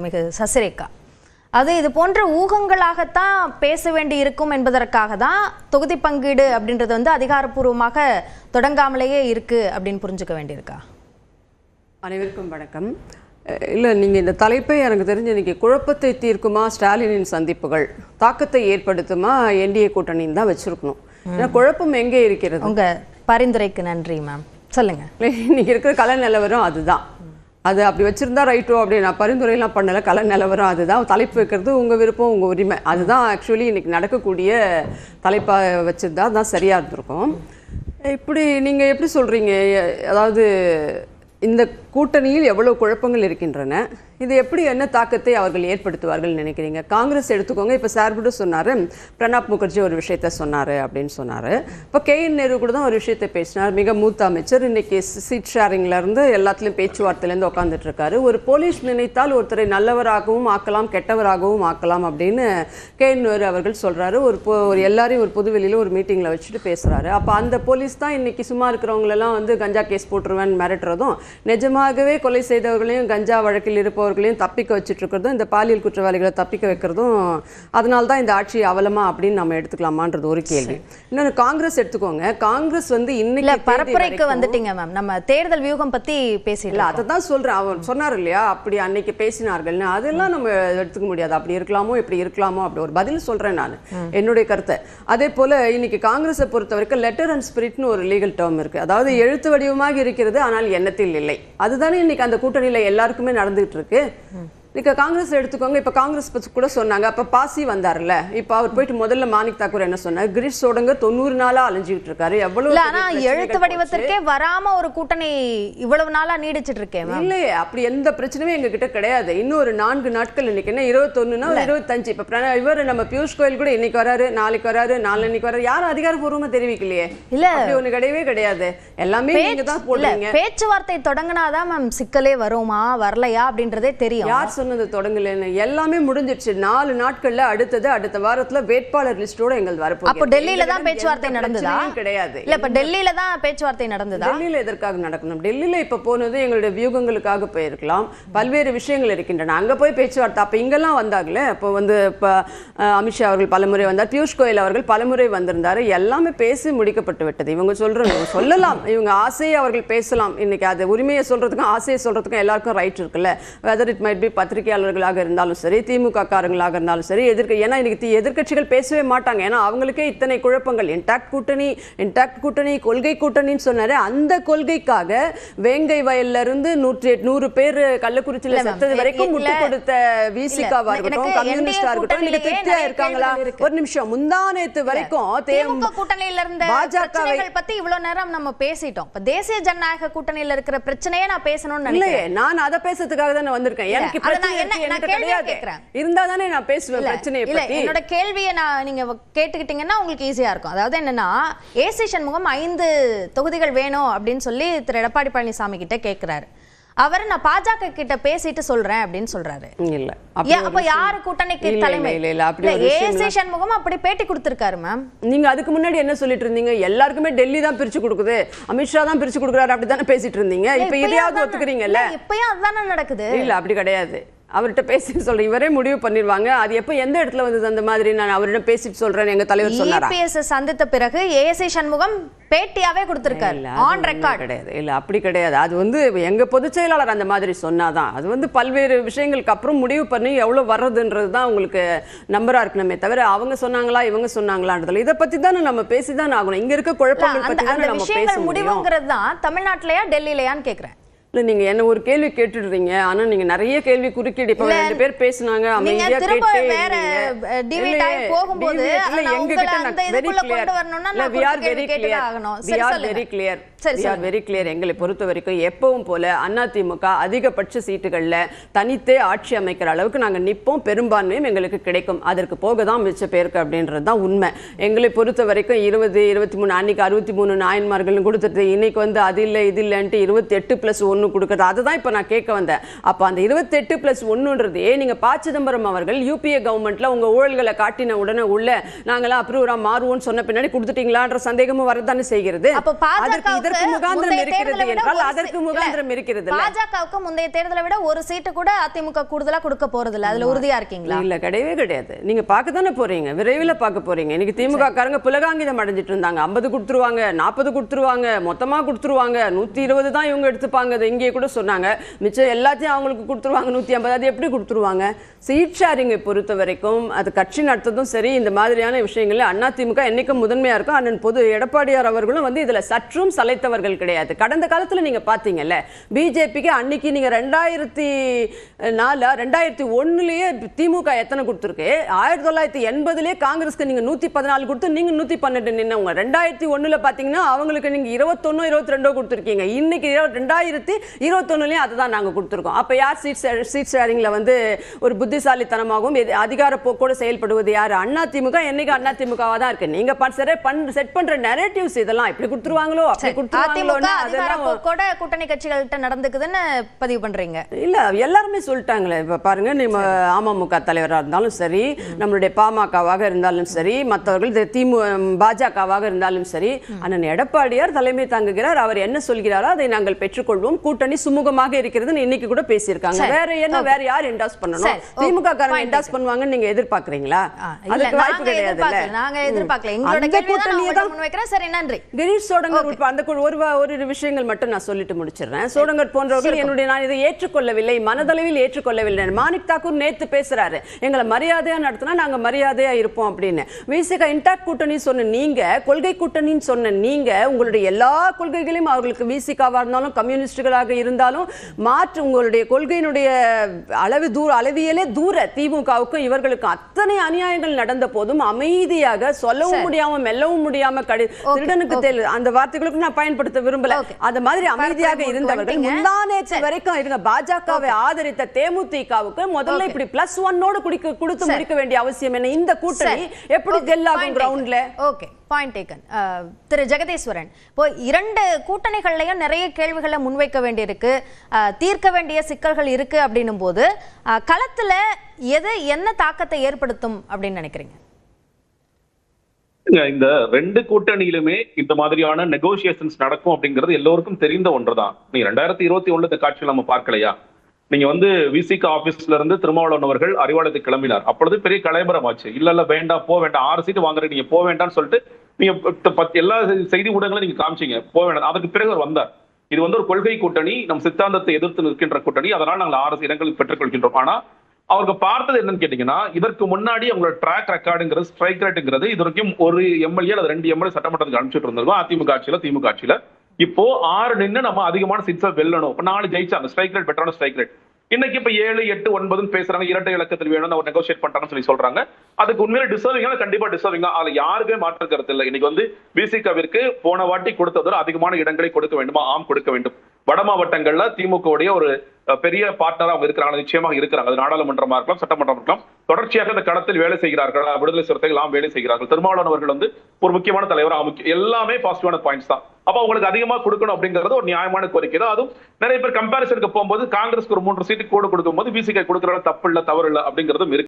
மிகு சசிரேகா, அது இது போன்ற ஊகங்களாகத்தான் பேச வேண்டி இருக்கும் என்பதற்காக தான் தொகுதி பங்கீடு அப்படின்றது வந்து அதிகாரப்பூர்வமாக தொடங்காமலேயே இருக்கு அப்படின்னு புரிஞ்சுக்க வேண்டியிருக்கா? அனைவருக்கும் வணக்கம். இல்லை, நீங்கள் இந்த தலைப்பை எனக்கு தெரிஞ்சு இன்னைக்கு குழப்பத்தை தீர்க்குமா ஸ்டாலினின் சந்திப்புகள், தாக்கத்தை ஏற்படுத்துமா என்டிஏ கூட்டணின்னு தான் வச்சிருக்கணும். ஏன்னா குழப்பம் எங்கே இருக்கிறது? உங்க பரிந்துரைக்கு நன்றி மேம். சொல்லுங்க. இன்னைக்கு இருக்கிற கல நிலவரம் அதுதான். அது அப்படி வச்சிருந்தா ரைட்டோ அப்படி நான் பரிந்துரையெல்லாம் பண்ணலை. கல நிலவரம் அதுதான். தலைப்பு வைக்கிறது உங்கள் விருப்பம், உங்கள் உரிமை. அதுதான் ஆக்சுவலி இன்னைக்கு நடக்கக்கூடிய தலைப்பாக வச்சிருந்தா தான் சரியாக இருந்திருக்கும். இப்படி நீங்கள் எப்படி சொல்கிறீங்க? அதாவது இந்த கூட்டணியில் எவ்வளவு குழப்பங்கள் இருக்கின்றன, இது எப்படி என்ன தாக்கத்தை அவர்கள் ஏற்படுத்துவார்கள் நினைக்கிறீங்க? காங்கிரஸ் எடுத்துக்கோங்க. இப்போ சார்பிட்டு சொன்னார், பிரணாப் முகர்ஜி ஒரு விஷயத்த சொன்னார் அப்படின்னு சொன்னார். இப்போ KN நேரு கூட தான் ஒரு விஷயத்தை பேசினார். மிக மூத்த அமைச்சர். இன்னைக்கு சீட் ஷேரிங்லேருந்து எல்லாத்துலேயும் பேச்சுவார்த்தையிலேருந்து உட்காந்துட்டு இருக்காரு. ஒரு போலீஸ் நினைத்தால் ஒருத்தரை நல்லவராகவும் ஆக்கலாம், கெட்டவராகவும் ஆக்கலாம் அப்படின்னு KN நேரு அவர்கள் சொல்கிறாரு. ஒரு எல்லாரையும் ஒரு பொதுவெளியில் ஒரு மீட்டிங்கில் வச்சுட்டு பேசுகிறாரு. அப்போ அந்த போலீஸ் தான் இன்னைக்கு சும்மா இருக்கிறவங்களெல்லாம் வந்து கஞ்சா கேஸ் போட்டுருவேன் மிரட்டுறதும், நிஜமாகவே கொலை செய்தவர்களையும் கஞ்சா வழக்கில் இருப்பவர்களையும் தப்பிக்க வச்சுட்டு இருக்கிறதும், இந்த பாலியல் குற்றவாளிகளை தப்பிக்க வைக்கிறதும், அதனால தான் இந்த ஆட்சி அவலமா அப்படின்னு நம்ம எடுத்துக்கலாமான்றது ஒரு கேள்வி. இன்னொன்று காங்கிரஸ் எடுத்துக்கோங்க. காங்கிரஸ் வந்து இன்னைக்கு பரப்புரைக்கு வந்துட்டீங்க மேம். நம்ம தேர்தல் வியூகம் பத்தி பேசிடலாம். அதை தான் சொல்றேன். அவர் சொன்னார் இல்லையா, அப்படி அன்னைக்கு பேசினார்கள்னு. அதெல்லாம் நம்ம எடுத்துக்க முடியாது. அப்படி இருக்கலாமோ இப்படி இருக்கலாமோ அப்படி ஒரு பதில் சொல்றேன் நான், என்னுடைய கருத்தை. அதே போல இன்னைக்கு காங்கிரஸை பொறுத்த வரைக்கும் லெட்டர் அண்ட் ஸ்பிரிட்னு ஒரு லீகல் டேர்ம் இருக்கு. அதாவது எழுத்து வடிவமாக இருக்கிறது, ஆனால் எண்ணத்தில் இல்லை. அதுதானே இன்னைக்கு அந்த கூட்டணியில எல்லாருக்குமே நடந்துகிட்டு இருக்கு. இன்னைக்கு காங்கிரஸ் எடுத்துக்கோங்க. இப்ப காங்கிரஸ் கூட சொன்னாங்க, அப்ப பாசி வந்தார்ல, இப்ப அவர் போயிட்டு முதல்ல மாணிக் தாக்கூர் என்ன சொன்னார், கிரீஷ் சோடங்க 90 நாளா அலைஞ்சிட்டு இருக்காரு. எவ்வளவு எழுத்து வடிவத்திற்கே வராம ஒரு கூட்டணி இவ்வளவு நாளா நீடிச்சிட்டு இருக்கேன். இல்லையே, அப்படி எந்த பிரச்சனையும் எங்க கிட்ட கிடையாது. இன்னும் ஒரு 4 நாட்கள். இன்னைக்கு என்ன 21னா 25. இப்ப இவர் நம்ம பியூஷ் கோயல் கூட இன்னைக்கு வராரு, நாளைக்கு வராரு, நாளைக்கு வராரு. யாரும் அதிகாரப்பூர்வமா தெரிவிக்கலையே. இல்ல, அப்படி ஒண்ணு கிடையவே கிடையாது. எல்லாமே நீங்க தான் போடுறீங்க. பேச்சுவார்த்தை தொடங்கினாதான் மேம் சிக்கலே வருமா வரலையா அப்படின்றதே தெரியும். யார் சொன்னது தொடங்கலன்னு? எல்லாமே முடிஞ்சிருச்சு. 4 நாட்கள்ல அடுத்த வாரத்துல வேட்பாளர் லிஸ்டோட எங்கள் வரப்போகுது. அப்ப டெல்லியில தான் பேச்சுவார்த்தை நடந்ததா? கிடையாது. இல்ல, இப்ப டெல்லியில தான் பேச்சுவார்த்தை நடந்ததா? டெல்லியில எதற்காக நடக்கணும்? டெல்லியில இப்ப போனது எங்களுடைய வியூகங்களுக்காக போயிருக்கலாம். பல்வேறு விஷயங்கள் இருக்கின்றன. அங்க போய் பேச்சுவார்த்தை. அப்ப இங்கெல்லாம் வந்தாங்களே. அப்போ வந்து இப்ப அமித்ஷா அவர்கள் பலமுறை வந்தார், பியூஷ் கோயல் அவர்கள் பலமுறை வந்திருந்தாரு. எல்லாமே பேசி முடிக்கப்பட்டு விட்டது. இவங்க சொல்லலாம், இவங்க ஆசையை அவர்கள் பேசலாம். இன்னைக்கு அது உரிமையை சொல்றதுக்கும் ஆசையை சொல்றதுக்கும் எல்லாருக்கும் ரைட் இருக்குல்ல. வெதர் இட் மைட் பி பத்திரிகையாளர்களாக இருந்தாலும் சரி, திமுக காரங்களாக இருந்தாலும் சரி, ஏன்னா இன்னைக்கு எதிர்க்கட்சிகள் பேசவே மாட்டாங்க. ஏன்னா அவங்களுக்கே இத்தனை குழப்பங்கள். இன்டாக்ட் கூட்டணி கொள்கை கூட்டணின்னு சொன்னாரு. அந்த கொள்கைக்காக வேங்கை வயல்ல இருந்து 100 பேர் கள்ளக்குறிச்சியில செத்தது வரைக்கும் முட்டு கொடுத்த விசிகாவா இருக்கட்டும், கம்யூனிஸ்டா இருக்கட்டும், இன்னைக்கு திருப்தியா இருக்காங்களா? ஒரு நிமிஷம். முந்தானேத்து வரைக்கும் திமுக கூட்டணியில இருந்த பிரச்சனைகள் பத்தி இவ்வளவு நேரம் நம்ம பேசிட்டோம். இப்ப தேசிய ஜனநாயக கூட்டணியில இருக்கிற பிரச்சனையே நான் பேசணும்னு நினைக்கிறேன். நான் அதை பேசுறதுக்காக தான் வந்திருக்கேன். எனக்கு இருந்தாதானே நான் பேசுவேன் பிரச்சனையை பத்தி. என்னோட கேள்வியை நீங்க கேட்டுக்கிட்டீங்கன்னா உங்களுக்கு ஈஸியா இருக்கும். அதாவது என்னன்னா, ஏசி சண்முகம் 5 தொகுதிகள் வேணும் அப்படின்னு சொல்லி திரு எடப்பாடி பழனிசாமி கிட்ட கேட்கிறாரு. அவர் நான் பாஜக கிட்ட பேசிட்டு சொல்றேன் அப்படின்னு சொல்றாரு. இல்ல, அப்ப யாரு கூட்டணிக்கு தலைமை? ஏசி சண்முகம் அப்படி பேட்டி கொடுத்திருக்காரு மேம். நீங்க அதுக்கு முன்னாடி என்ன சொல்லிட்டு இருந்தீங்க? எல்லாருக்குமே டெல்லி தான் பிரிச்சு கொடுக்குது, அமித்ஷா தான் பிரிச்சு கொடுக்குறாரு, அப்படித்தானே பேசிட்டு இருந்தீங்க. இப்ப இதையாவது ஒத்துக்கிறீங்கல்ல? இப்பயும் அதுதானே நடக்குது. இல்ல, அப்படி கிடையாது. அவர்கிட்ட பேசிட்டு சொல்றேன், இவரே முடிவு பண்ணிடுவாங்க. அது எப்ப எந்த இடத்துல வந்தது அந்த மாதிரி? நான் அவரிடம் பேசிட்டு சொல்றேன் எங்க தலைவர் சொன்னாரா? EPS சந்தித்த பிறகு ஏசி சண்முகம் பேட்டியாவே கொடுத்திருக்காரு, ஆன் ரெக்கார்ட். கிடையாது. இல்ல, அப்படி கிடையாது. அது வந்து எங்க பொதுச் செயலாளர் அந்த மாதிரி சொன்னாதான். அது வந்து பல்வேறு விஷயங்களுக்கு அப்புறம் முடிவு பண்ணி எவ்வளவு வர்றதுன்றது தான் உங்களுக்கு நம்பரா இருக்கணுமே தவிர அவங்க சொன்னாங்களா இவங்க சொன்னாங்களான்றதுல இதை பத்தி தானே நம்ம பேசிதான் ஆகணும். இங்க இருக்க குழப்பங்கள் பத்தி தானே நம்ம பேச முடியும். முடிவுங்கிறது தான் தமிழ்நாட்டிலயா டெல்லியிலயான்னு கேக்குறேன். இல்ல, நீங்க என்ன ஒரு கேள்வி கேட்டுடுறீங்க. ஆனா நீங்க நிறைய கேள்வி குறுக்கிட்டு இப்ப 2 பேர் பேசினாங்க, அமைதியா கேட்டே வேற டிவைட் ஆகி போகும்போது எங்க கிட்ட வெரி கிளியர். எங்களை பொறுத்த வரைக்கும் எப்பவும் போல அதிமுக அதிகபட்ச சீட்டுகள்ல தனித்தே ஆட்சி அமைக்கிற அளவுக்கு நாங்க நிப்போம். பெரும்பான்மையும் எங்களுக்கு கிடைக்கும். அதற்கு போக தான் மிச்ச பேருக்கு அப்படின்றது தான் உண்மை. எங்களை பொறுத்த வரைக்கும் 20, 23 அன்னைக்கு 63 நாயன்மார்கள் கொடுத்துட்டு இன்னைக்கு வந்து அது இல்லை இது இல்லைன்ட்டு 28+1 1 கொடுக்குறது. அதுதான் இப்போ நான் கேட்க வந்தேன். அப்போ அந்த 28+1 நீங்க ப. சிதம்பரம் அவர்கள் யூபிஏ கவர்மெண்ட்ல உங்க ஊழல்களை காட்டின உடனே உள்ள நாங்களாம் அப்ரூவரா மாறுவோம்னு சொன்ன பின்னாடி கொடுத்துட்டீங்களான்ற சந்தேகமும் வரதானே செய்கிறது. அதற்கு இதற்கு முகாந்திரம் இருக்கிறது என்றால் அதற்கு முகாந்திரம் இருக்கிறது. பாஜகவுக்கு முந்தைய தேர்தலை விட ஒரு சீட்டு கூட அதிமுக கூடுதலா கொடுக்க போறது இல்ல, அதுல உறுதியா இருக்கீங்களா? இல்ல, கிடையவே கிடையாது. நீங்க பார்க்க தானே போறீங்க, விரைவில் பார்க்க போறீங்க. இன்னைக்கு திமுக காரங்க புலகாங்கிதம் அடைஞ்சிட்டு இருந்தாங்க. 50 கொடுத்துருவாங்க, 40 கொடுத்துருவாங்க, மொத்தமா கொடுத்துருவாங்க, 120 தான் இவங்க எடுத்துப்பாங்க. இங்கே கூட சொன்னாங்க மிச்சம் எல்லாத்தையும் அவங்களுக்கு கொடுத்துருவாங்க 150. அது எப்படி கொடுத்துருவாங்க? சீட் ஷேரிங்கை பொறுத்த வரைக்கும் அது கட்சி நடத்ததும் சரி, இந்த மாதிரியான விஷயங்கள்ல அதிமுக என்னைக்கும் முதன்மையா இருக்கும். அண்ணன் பொது எடப்பாடியார் அவர்களும் இதுல சற்றும் சளைத்தவர்கள் கிடையாது. கடந்த காலத்துல நீங்க பாத்தீங்கல்ல, பிஜேபிக்கு அன்னைக்கு நீங்க 2001லயே திமுக எத்தனை கொடுத்துருக்கு, 1980லயே காங்கிரஸ்க்கு நீங்க 114 கொடுத்து நீங்க 112 நின்னவங்க. 2001ல பாத்தீங்கன்னா அவங்களுக்கு நீங்க 21 22 கொடுத்துருக்கீங்க. இன்னைக்கு 2021லயும் அதுதான் நாங்க கொடுத்துருக்கோம். அப்ப யார் சீட் ஷேரிங்ல ஒரு புத்திசாலித்தனமாகவும் அதிகார போக்கோடு செயல்படுவது யாரு? அதிமுக. என்னைக்கு அதிமுகவா தான் இருக்கு. நீங்க செட் பண்ற நரேட்டிவ்ஸ் இதெல்லாம் இப்படி கொடுத்துருவாங்களோ அப்படி கொடுத்துருவாங்களோ கூட்டணி கட்சிகள்கிட்ட நடந்துக்குதுன்னு பதிவு பண்றீங்க. இல்ல, எல்லாருமே சொல்லிட்டாங்களே. இப்ப பாருங்க, நம்ம அமமுக தலைவராக இருந்தாலும் சரி, நம்மளுடைய பாமகவாக இருந்தாலும் சரி, மற்றவர்கள் பாஜகவாக இருந்தாலும் சரி, அண்ணன் எடப்பாடியார் தலைமை தாங்குகிறார். அவர் என்ன சொல்கிறாரோ அதை நாங்கள் பெற்றுக்கொள்வோம். கூட்டணி சுமூகமாக இருக்கிறது இன்னைக்கு கூட பேசியிருக்காங்க. வேற யார் என்டாஸ் பண்ணணும்? திமுக காரங்க என்டாஸ் பண்ணுவாங்கன்னு நீங்க எதிர்பார்க்கறீங்களா? அதுக்கு வாய்ப்பு கிடையாது. நாங்க எதிர்பார்க்கல. எங்களோட கேள்வியை தான் முன்வைக்கிறேன். சரி, நன்றி. கிரீஷ் சோடங்கர் அந்த ஒரு விஷயங்கள் மட்டும் நான் சொல்லிட்டு முடிச்சிடுறேன். சோடங்கர் போன்றவர்கள் நான் இதை ஏற்றுக்கொள்ளவில்லை, மனதளவில் ஏற்றுக்கொள்ளவில்லை. மாணிக் தாக்கூர் நேத்து பேசுறாரு, எங்களை மரியாதையா நடத்தினா நாங்க மரியாதையா இருப்போம் அப்படின்னு. விசிக இன்டாக்ட் கூட்டணி சொன்ன நீங்க, கொள்கை கூட்டணின்னு சொன்ன நீங்க, உங்களுடைய எல்லா கொள்கைகளையும் அவர்களுக்கு விசிகாவா இருந்தாலும் கம்யூனிஸ்டுகளாக இருந்தாலும் மாற்று உங்களுடைய கொள்கையினுடைய அளவியலே தூர திமுகவுக்கும் இவர்களுக்கும் அத்தனை அநியாயங்கள் நடந்த போதும் அமைதியாக சொல்லவும் முடியாம மெல்லவும் முடியாம திருடனுக்கு அந்த வார்த்தைகளுக்கு நான் பயன்படுத்த விரும்பல. அந்த மாதிரி அமைதியாக இருந்தவர்கள் முந்தானேற்று வரைக்கும் இருந்த பாஜகவை ஆதரித்த தேமுதிகவுக்கு முதல்ல இப்படி +1 கொடுத்து முடிக்க வேண்டிய அவசியம் என்ன? இந்த கூட்டணி எப்படி ஜெல்லாகும் கிரவுண்ட்ல? Okay, point taken. Thiru Jagadeeswaran, இப்போ 2 கூட்டணிகள்லயும் நிறைய கேள்விகளை முன்வைக்க வேண்டியிருக்கு, தீர்க்க வேண்டிய சிக்கல்கள் இருக்கு அப்படின்னும் போது களத்துல எது என்ன தாக்கத்தை ஏற்படுத்தும் அப்படின்னு நினைக்கிறீங்க? இந்த 2 கூட்டணியிலுமே இந்த மாதிரியான நெகோசியேஷன்ஸ் நடக்கும் அப்படிங்கிறது எல்லோருக்கும் தெரிந்த ஒன்றுதான். நீ 2021 இந்த காட்சியில் நம்ம பார்க்கலையா? நீங்க விசிக ஆபீஸ்ல இருந்து திருமாவளவன் அவர்கள் அறிவாலயத்துக்கு கிளம்பினார். அப்பொழுது பெரிய கலைபரம் ஆச்சு. இல்ல வேண்டாம், போக வேண்டாம், 6 சீட்டு வாங்குற நீங்க போக வேண்டாம்னு சொல்லிட்டு நீங்க எல்லா செய்தி ஊடகங்களும் நீங்க காமிச்சீங்க, போக வேண்டாம். அதுக்கு பிறகு அவர் வந்தார். இது ஒரு கொள்கை கூட்டணி, நம் சித்தாந்தத்தை எதிர்த்து நிற்கின்ற கூட்டணி, அதனால் நாங்கள் 6 இடங்களுக்கு பெற்றுக் கொள்கின்றோம். ஆனா அவருக்கு பார்த்தது என்னன்னு கேட்டீங்கன்னா, இதற்கு முன்னாடி அவங்களோட ட்ராக் ரெக்கார்டுங்கிறது, ஸ்ட்ரைக் ரேட்டுங்கிறது இது வரைக்கும் ஒரு எம்எல்ஏ அல்லது 2 எம்எல்ஏ சட்டமன்றத்துக்கு அனுப்பிச்சுட்டு இருந்திருக்கோம். அதிமுக ஆட்சியில, திமுக ஆட்சியில. இப்போ 6 நின்று நம்ம அதிகமான சீட்ஸை வெல்லணும். இப்ப 4 ஜெயிச்சாங்க, ஸ்ட்ரைக் ரேட் பெட்டரான ஸ்ட்ரைக் ரேட். இன்னைக்கு இப்ப 7, 8, 9 பேசுறாங்க, இரட்டை இலக்கத்தில் வேணும் அவர் நெகோசியேட் பண்றாங்கன்னு சொல்றாங்க. அதுக்கு உண்மையில டிசர்விங்கா, கண்டிப்பா டிசர்விங்கா, அதுல யாருக்குமே மாற்று கருத்து இல்லை. இன்னைக்கு விசிகவிற்கு போன வாட்டி கொடுத்ததோட அதிகமான இடங்களை கொடுக்க வேண்டுமா? ஆம், கொடுக்க வேண்டும். வட மாவட்டங்கள்ல திமுகவுடைய ஒரு பெரிய பார்ட்னரா அவங்க இருக்கிறாங்க, நிச்சயமாக இருக்கிறாங்க. அது நாடாளுமன்றமா இருக்கலாம், சட்டமன்றம் இருக்கலாம். தொடர்ச்சியாக இந்த களத்தில் வேலை செய்கிறார்கள். விடுதலை சிறுத்தைகள் வேலை செய்கிறார்கள். திருமாவளவன் அவர்கள் ஒரு முக்கியமான தலைவர். எல்லாமே பாசிட்டிவான பாயிண்ட்ஸ் தான். அப்ப அவங்களுக்கு அதிகமா கொடுக்கணும் அப்படிங்கிறது ஒரு நியாயமான கோரிக்கை தான். அதுவும் நிறைய பேர் கம்பேரிசனுக்கு போகும்போது காங்கிரஸ்க்கு ஒரு 3 சீட்டு கூட கொடுக்கும் போது விசிக கொடுக்கறத தப்பு இல்ல, தவறு இல்லை அப்படிங்கிறதும் இருக்கு.